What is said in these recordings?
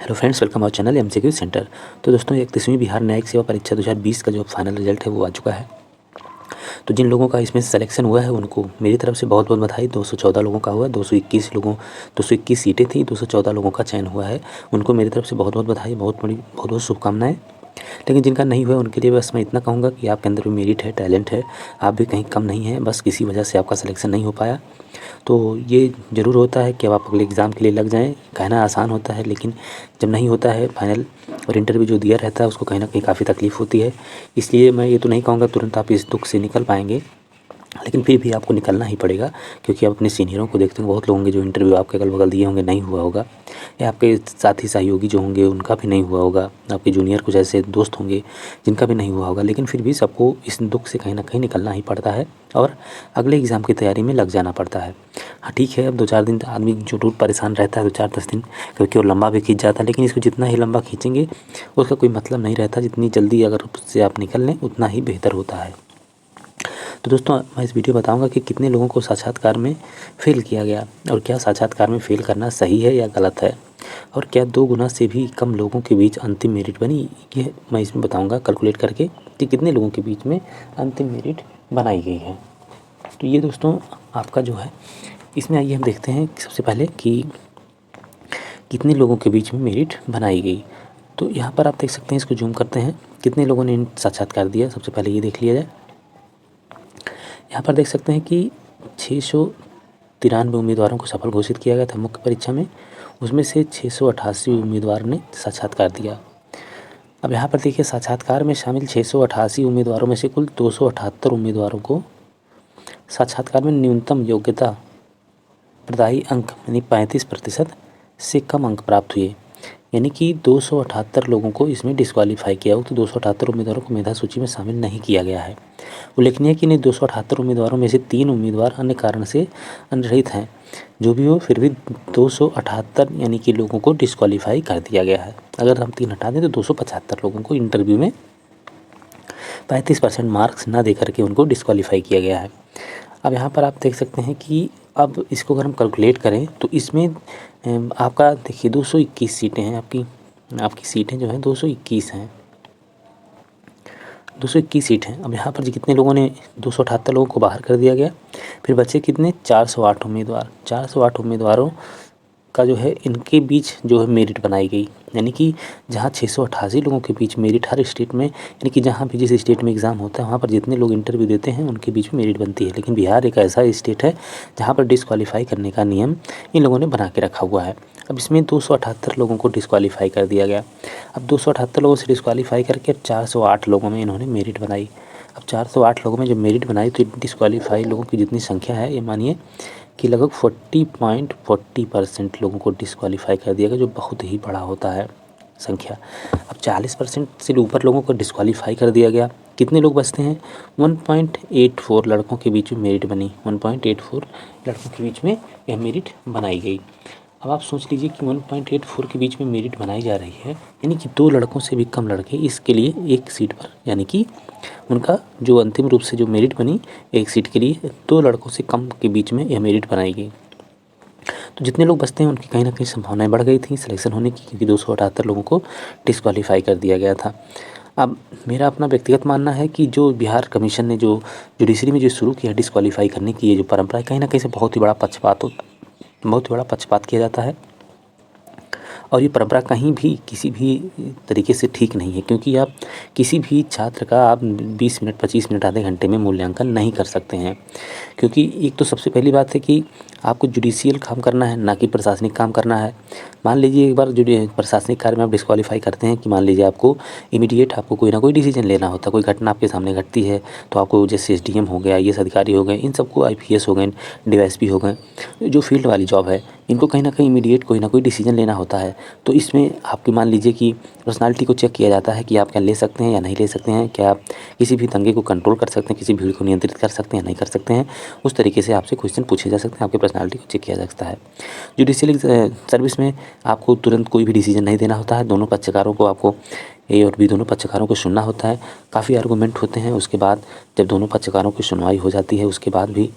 Hello friends, welcome our channel MCQ centre. तो दोस्तों, 31वीं बिहार न्यायिक सेवा परीक्षा 2020 का जो फाइनल रिजल्ट है वो आ चुका है। तो जिन लोगों का इसमें सिलेक्शन हुआ है उनको मेरी तरफ से बहुत बहुत बधाई। 214 लोगों का हुआ, 221 सीटें थी, 214 लोगों का चयन हुआ है। उनको मेरी तरफ से बहुत बहुत बधाई, बहुत बहुत शुभकामनाएँ। लेकिन जिनका नहीं हुआ उनके लिए बस मैं इतना कहूँगा कि आपके अंदर भी मेरिट है, टैलेंट है, आप भी कहीं कम नहीं हैं, बस किसी वजह से आपका सिलेक्शन नहीं हो पाया। तो ये ज़रूर होता है कि अब आप अगले एग्ज़ाम के लिए लग जाएँ। कहना आसान होता है, लेकिन जब नहीं होता है फाइनल और इंटरव्यू जो दिया रहता है उसको कहीं न कहीं काफ़ी तकलीफ़ होती है। इसलिए मैं ये तो नहीं कहूँगा तुरंत आप इस दुःख से निकल पाएँगे, लेकिन फिर भी आपको निकलना ही पड़ेगा। क्योंकि आप अपने सीनियरों को देखते होंगे, बहुत लोग होंगे जो इंटरव्यू आपके अगल-बगल दिए होंगे, नहीं हुआ होगा, या आपके साथी सहयोगी जो होंगे उनका भी नहीं हुआ होगा, आपके जूनियर कुछ ऐसे दोस्त होंगे जिनका भी नहीं हुआ होगा, लेकिन फिर भी सबको इस दुःख से कहीं न कहीं निकलना ही पड़ता है और अगले एग्ज़ाम की तैयारी में लग जाना पड़ता है। हाँ, ठीक है, अब 2-4 दिन आदमी जो रोज़ परेशान रहता है, 2-4-10 दिन क्योंकि वो लंबा भी खींच जाता है, लेकिन इसको जितना ही लंबा खींचेंगे उसका कोई मतलब नहीं रहता। जितनी जल्दी अगर उससे आप निकल लें उतना ही बेहतर होता है। तो दोस्तों, मैं इस वीडियो बताऊंगा कि कितने लोगों को साक्षात्कार में फ़ेल किया गया और क्या साक्षात्कार में फ़ेल करना सही है या गलत है, और क्या 2 गुना से भी कम लोगों के बीच अंतिम मेरिट बनी। ये मैं इसमें बताऊंगा कैलकुलेट करके कि कितने लोगों के बीच में अंतिम मेरिट बनाई गई है। तो ये दोस्तों आपका जो है, इसमें आइए हम देखते हैं सबसे पहले कि कितने लोगों के बीच में मेरिट बनाई गई। तो यहाँ पर आप देख सकते हैं, इसको जूम करते हैं, कितने लोगों ने साक्षात्कार दिया। सबसे पहले ये देख लिया जाए। यहाँ पर देख सकते हैं कि 693 उम्मीदवारों को सफल घोषित किया गया था मुख्य परीक्षा में। उसमें से 688 उम्मीदवार ने साक्षात्कार दिया। अब यहाँ पर देखिए, साक्षात्कार में शामिल 688 उम्मीदवारों में से कुल 278 उम्मीदवारों को साक्षात्कार में न्यूनतम योग्यता प्रदायी अंक यानी 35% से कम अंक प्राप्त हुए। यानी कि 278 लोगों को इसमें डिस्क्वालीफाई किया हो। तो 278 उम्मीदवारों को मेधा सूची में शामिल नहीं किया गया है। उल्लेखनीय है कि इन 278 उम्मीदवारों में से 3 उम्मीदवार अन्य कारण से अनरहित हैं। जो भी हो, फिर भी 278 यानी कि लोगों को डिस्क्वालीफाई कर दिया गया है। अगर हम 3 हटा दें तो 275 लोगों को इंटरव्यू में 35% मार्क्स ना दे करके उनको डिस्क्वालीफाई किया गया है। अब यहाँ पर आप देख सकते हैं कि अब इसको अगर हम कैलकुलेट करें तो इसमें आपका देखिए 221 सीटें हैं। आपकी सीटें जो हैं 221 हैं, 221 सीट हैं। अब यहाँ पर जी कितने लोगों ने 278 लोगों को बाहर कर दिया गया, फिर बचे कितने 408 उम्मीदवार। 408 उम्मीदवारों का जो है इनके बीच जो है मेरिट बनाई गई। यानी कि जहाँ 688 लोगों के बीच मेरिट हर स्टेट में, यानी कि जहाँ भी जिस स्टेट में एग्ज़ाम होता है वहाँ पर जितने लोग इंटरव्यू देते हैं उनके बीच में मेरिट बनती है। लेकिन बिहार एक ऐसा स्टेट है जहाँ पर डिस्क्वालीफाई करने का नियम इन लोगों ने बना के रखा हुआ है। अब इसमें 278 लोगों को डिस्क्वालीफाई कर दिया गया। अब 278 लोगों से डिस्क्वालीफाई करके 408 लोगों में इन्होंने मेरिट बनाई। अब 408 लोगों में जब मेरिट बनाई तो डिस्क्वालीफाई लोगों की जितनी संख्या है, ये मानिए कि लगभग 40.40% लोगों को डिस्क्वालीफाई कर दिया गया, जो बहुत ही बड़ा होता है संख्या। अब 40% से ऊपर लोगों को डिस्क्वालीफाई कर दिया गया। कितने लोग बचते हैं, 1.84 लड़कों के बीच में मेरिट बनी। 1.84 लड़कों के बीच में यह मेरिट बनाई गई। अब आप सोच लीजिए कि 1.84 के बीच में मेरिट बनाई जा रही है, यानी कि 2 लड़कों से भी कम लड़के इसके लिए एक सीट पर, यानी कि उनका जो अंतिम रूप से जो मेरिट बनी एक सीट के लिए 2 लड़कों से कम के बीच में यह मेरिट बनाई गई। तो जितने लोग बचते हैं उनकी कहीं ना कहीं संभावनाएं बढ़ गई थी सिलेक्शन होने की, क्योंकि 278 लोगों को डिस्क्वालीफाई कर दिया गया था। अब मेरा अपना व्यक्तिगत मानना है कि जो बिहार कमीशन ने जो जुडिशरी में जो शुरू किया डिस्क्वालीफाई करने की ये जो परंपरा है, कहीं ना कहीं से बहुत ही बड़ा पक्षपात किया जाता है। और ये परंपरा कहीं भी किसी भी तरीके से ठीक नहीं है, क्योंकि आप किसी भी छात्र का आप 20 मिनट 25 मिनट आधे घंटे में मूल्यांकन नहीं कर सकते हैं। क्योंकि एक तो सबसे पहली बात है कि आपको जुडिशियल काम करना है, ना कि प्रशासनिक काम करना है। मान लीजिए एक बार जो प्रशासनिक कार्य में आप डिस्क्वालीफाई करते हैं कि मान लीजिए आपको इमीडिएट आपको कोई ना कोई डिसीजन लेना होता है, कोई घटना आपके सामने घटती है, तो आपको जैसे एसडीएम हो गया, आईएएस अधिकारी हो गए, इन सबको आईपीएस हो गए, डीवाईएसपी हो गए, जो फील्ड वाली जॉब है, इनको कहीं ना कहीं इमीडिएट कोई ना कोई डिसीजन लेना होता है। तो इसमें आपकी मान लीजिए कि पर्सनालिटी को चेक किया जाता है कि आप क्या ले सकते हैं या नहीं ले सकते हैं, क्या आप किसी भी दंगे को कंट्रोल कर सकते हैं, किसी भीड़ को नियंत्रित कर सकते हैं या नहीं कर सकते हैं। उस तरीके से आपसे क्वेश्चन पूछे जा सकते हैं, आपकी पर्सनालिटी को चेक किया जा सकता है। जुडिशियल सर्विस में आपको तुरंत कोई भी डिसीजन नहीं देना होता है। दोनों पक्षकारों को आपको ए और बी दोनों पक्षकारों को सुनना होता है। काफ़ी आर्गूमेंट होते हैं। उसके बाद जब दोनों पक्षकारों की सुनवाई हो जाती है उसके बाद भी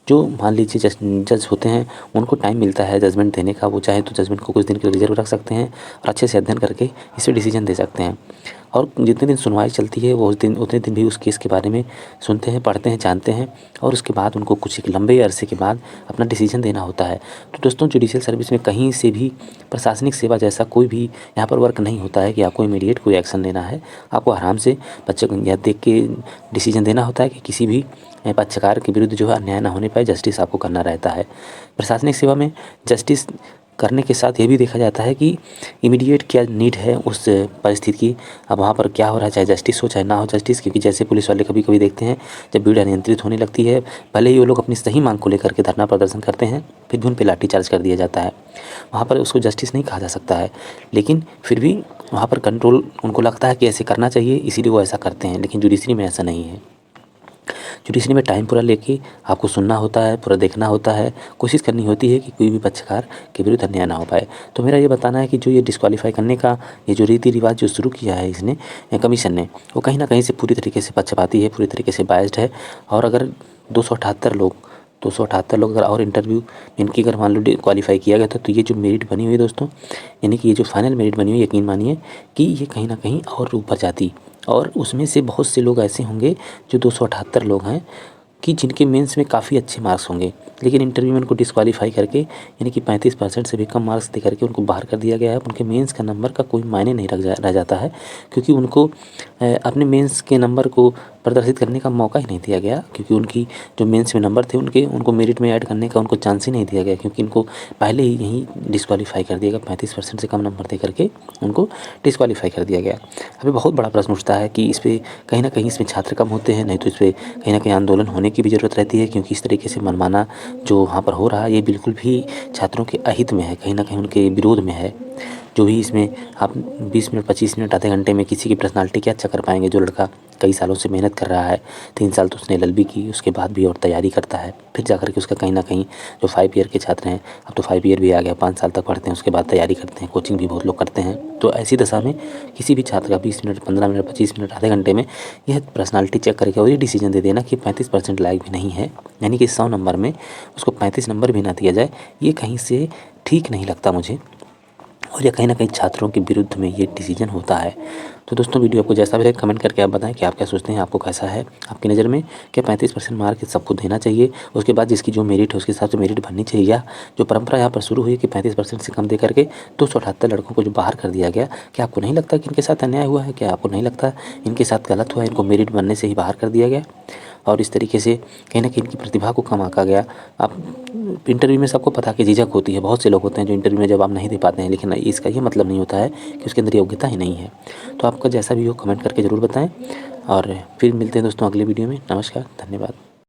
जो मान लीजिए जज होते हैं उनको टाइम मिलता है जजमेंट देने का, वो चाहे तो जजमेंट को कुछ दिन के लिए रिजर्व रख सकते हैं और अच्छे से अध्ययन करके इस पर डिसीजन दे सकते हैं। और जितने दिन सुनवाई चलती है वो उतने दिन भी उस केस के बारे में सुनते हैं, पढ़ते हैं, जानते हैं और उसके बाद उनको कुछ एक लंबे अरसे के बाद अपना डिसीजन देना होता है। तो दोस्तों जुडिशियल सर्विस में कहीं से भी प्रशासनिक सेवा जैसा कोई भी यहाँ पर वर्क नहीं होता है कि आपको इमीडिएट कोई एक्शन लेना है। आपको आराम से बच्चे को यह देख के डिसीजन देना होता है कि किसी भी पक्षकार के विरुद्ध जो है अन्याय ना होने पाए, जस्टिस आपको करना रहता है। प्रशासनिक सेवा में जस्टिस करने के साथ ये भी देखा जाता है कि इमीडिएट क्या नीड है उस परिस्थिति की, अब वहाँ पर क्या हो रहा है, चाहे जस्टिस हो चाहे ना हो जस्टिस। क्योंकि जैसे पुलिस वाले कभी कभी देखते हैं जब भीड़ अनियंत्रित होने लगती है, भले ही वो लोग अपनी सही मांग को लेकर के धरना प्रदर्शन करते हैं, फिर भी उन पर लाठीचार्ज कर दिया जाता है। वहाँ पर उसको जस्टिस नहीं कहा जा सकता है, लेकिन फिर भी वहाँ पर कंट्रोल उनको लगता है कि ऐसे करना चाहिए, इसीलिए वो ऐसा करते हैं। लेकिन जुडिशरी में ऐसा नहीं है। जुडिशरी में टाइम पूरा लेके आपको सुनना होता है, पूरा देखना होता है, कोशिश करनी होती है कि कोई भी पक्षकार के विरुद्ध अन्याय ना हो पाए। तो मेरा ये बताना है कि जो ये डिस्क्वालीफाई करने का ये जो रीति रिवाज जो शुरू किया है इसने कमीशन ने, वो कहीं ना कहीं से पूरी तरीके से पक्षपाती है, पूरी तरीके से बायस्ड है। और अगर 278 लोग अगर और इंटरव्यू इनकी अगर मान लो क्वालिफाई किया गया था, तो ये जो मेरिट बनी हुई है दोस्तों, यानी कि ये जो फाइनल मेरिट बनी हुई है, यकीन मानिए कि ये कहीं ना कहीं और ऊपर जाती। और उसमें से बहुत से लोग ऐसे होंगे जो 278 लोग हैं कि जिनके मेंस में काफ़ी अच्छे मार्क्स होंगे, लेकिन इंटरव्यू में उनको डिस्क्वालीफाई करके यानी कि 35% से भी कम मार्क्स दे करके उनको बाहर कर दिया गया है। उनके मेंस का नंबर का कोई मायने नहीं रह जाता है, क्योंकि उनको अपने मेंस के नंबर को प्रदर्शित करने का मौका ही नहीं दिया गया। क्योंकि उनकी जो मेंस में नंबर थे उनको मेरिट में ऐड करने का उनको चांस ही नहीं दिया गया, क्योंकि इनको पहले ही यहीं डिस्क्वालीफाई कर दिया गया। 35% से कम नंबर दे करके उनको डिस्क्वालीफाई कर दिया गया। अभी बहुत बड़ा प्रश्न उठता है कि इस पर कहीं ना कहीं इसमें छात्र कम होते हैं, नहीं तो इस पर कहीं ना कहीं आंदोलन होने की भी ज़रूरत रहती है। क्योंकि इस तरीके से मनमाना जो वहाँ पर हो रहा है ये बिल्कुल भी छात्रों के अहित में है, कहीं ना कहीं उनके विरोध में है। जो भी इसमें आप 20 मिनट 25 मिनट आधे घंटे में किसी की पर्सनालिटी क्या अच्छा कर पाएंगे। जो लड़का कई सालों से मेहनत कर रहा है, 3 साल तो उसने LLB की, उसके बाद भी और तैयारी करता है, फिर जाकर के उसका कहीं ना कहीं जो 5 ईयर के छात्र हैं, अब तो 5 ईयर भी आ गया, 5 साल तक पढ़ते हैं, उसके बाद तैयारी करते हैं, कोचिंग भी बहुत लोग करते हैं। तो ऐसी दशा में किसी भी छात्र का 20 मिनट 15 मिनट 25 मिनट आधे घंटे में यह पर्सनालिटी चेक करके और ये डिसीजन दे देना कि 35% लायक भी नहीं है, यानी कि 100 नंबर में उसको 35 नंबर भी ना दिया जाए, ये कहीं से ठीक नहीं लगता मुझे। और ये कहीं ना कहीं छात्रों के विरुद्ध में ये डिसीजन होता है। तो दोस्तों वीडियो आपको जैसा भी लगे कमेंट करके आप बताएं कि आप क्या सोचते हैं, आपको कैसा है आपकी नज़र में, क्या 35% मार्क सबको देना चाहिए, उसके बाद जिसकी जो मेरिट है उसके हिसाब से मेरिट बननी चाहिए, या जो परंपरा यहाँ पर शुरू हुई कि 35% से कम दे करके 278 लड़कों को जो बाहर कर दिया गया, क्या आपको नहीं लगता कि इनके साथ अन्याय हुआ है? क्या आपको नहीं लगता इनके साथ गलत हुआ है, इनको मेरिट बनने से ही बाहर कर दिया गया और इस तरीके से कहीं ना कहीं इनकी प्रतिभा को कम आंका गया? आप इंटरव्यू में सबको पता कि झिझक होती है, बहुत से लोग होते हैं जो इंटरव्यू में जवाब नहीं दे पाते हैं, लेकिन इसका ये मतलब नहीं होता है कि उसके अंदर योग्यता ही नहीं है। तो आपका जैसा भी हो कमेंट करके ज़रूर बताएं और फिर मिलते हैं दोस्तों अगले वीडियो में। नमस्कार, धन्यवाद।